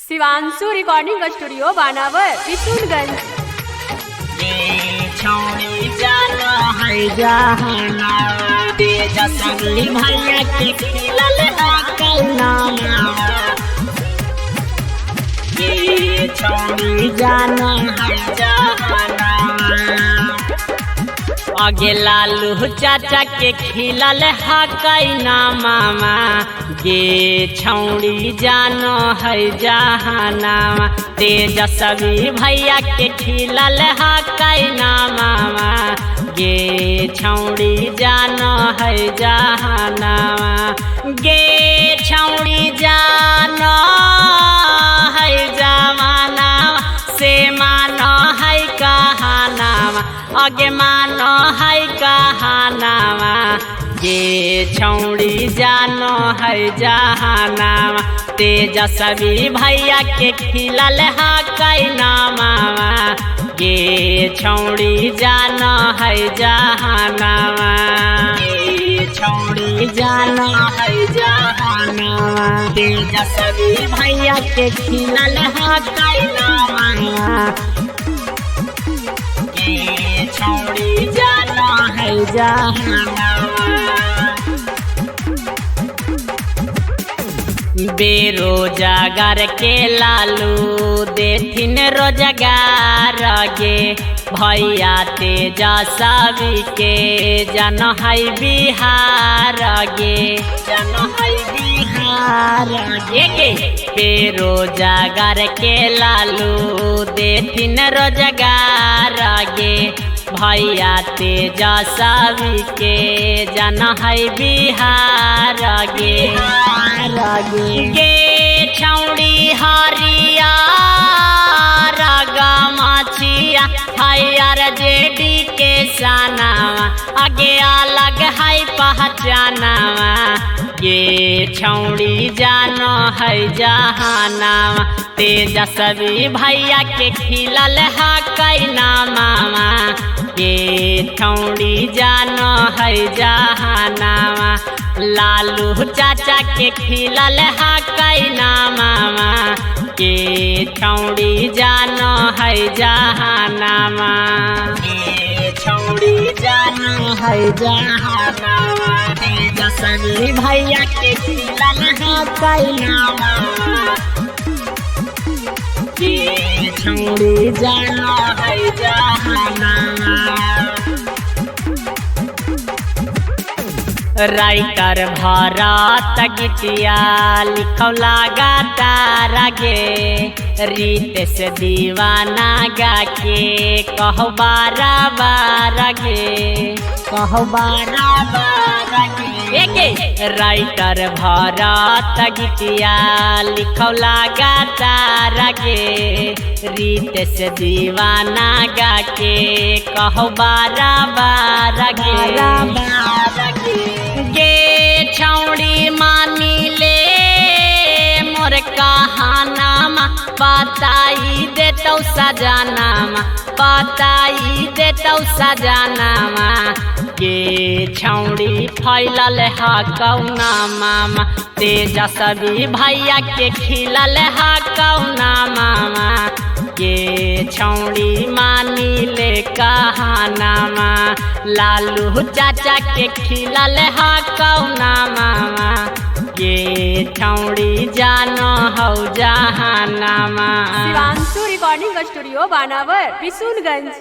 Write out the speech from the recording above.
Shivanshu recording studio बानावर विशुनगंज। भैया के खिलल ये छोड़ी जाना है जहाना। आगे लालू चाचा के खिलल हकैना मामा गे छौड़ी जानो है जहाना। तेजस्वी भैया के खिलल हकैना मामा गे छौड़ी जानो है जहाना। गे छौड़ी जानो है जमाना से मानो है कहानावा। आगे मानो है कहानावा गे छौड़ी जानो है जहानावा। तेजस्वी भैया के खिलल हकैना मामा गे छौड़ी जानो है जहानावा। छौड़ी जानो है जहानावा। तेजस्वी भैया के खिलल हकैना मामा छौड़ी जाना है जहानावा। बेरोजगार के लालू देथिन रोजगार गे भैया तेजस्वी के जन है बिहार गे जन है बिहार गे। बेरोजगार के लालू देथिन रोजगार गे भैया तेजस्वी के जन है बिहार गे। गे छौड़ी हरिया गमछिया हयर जेडी के सनावा आगे अलग है पहचानावा। गे छौड़ी जानो है जहानावा। तेजस्वी भैया के खिलल हकैना मामा गे छौड़ी जानो है जहानावा। लालू चाचा के खिलल हकैना मामा गे छौड़ी जानो है जहानावा। छौड़ी जानो है जहानावा। तेजस्वी भैया के खिलल हकैना मामा गे छौड़ी जानो है जहानावा। राइटर भरत गीतिया लिखौ लगातार गे रितेश दीवाना गा के कहो बारा बार गे कहो बारा बार गे। राइटर भरत गीतिया लिखौ लगातार गे रितेश दीवाना गा के कहो बारा बार गे। गे छौड़ी मानी ले मोर कहानामा बताई देतौ सजनामा बताई देतौ सजनामा। गे छौड़ी फैलल हकौना मामा तेजस्वी भैया के खिलल हकौना मामा गे छौड़ी मानी ले कहानामा। लालू चाचा के खिलल हकौना मामा गे छौड़ी जानो हौ जहानामा। शिवांशु रिकॉर्डिंग स्टूडियो बानावर विशुनगंज।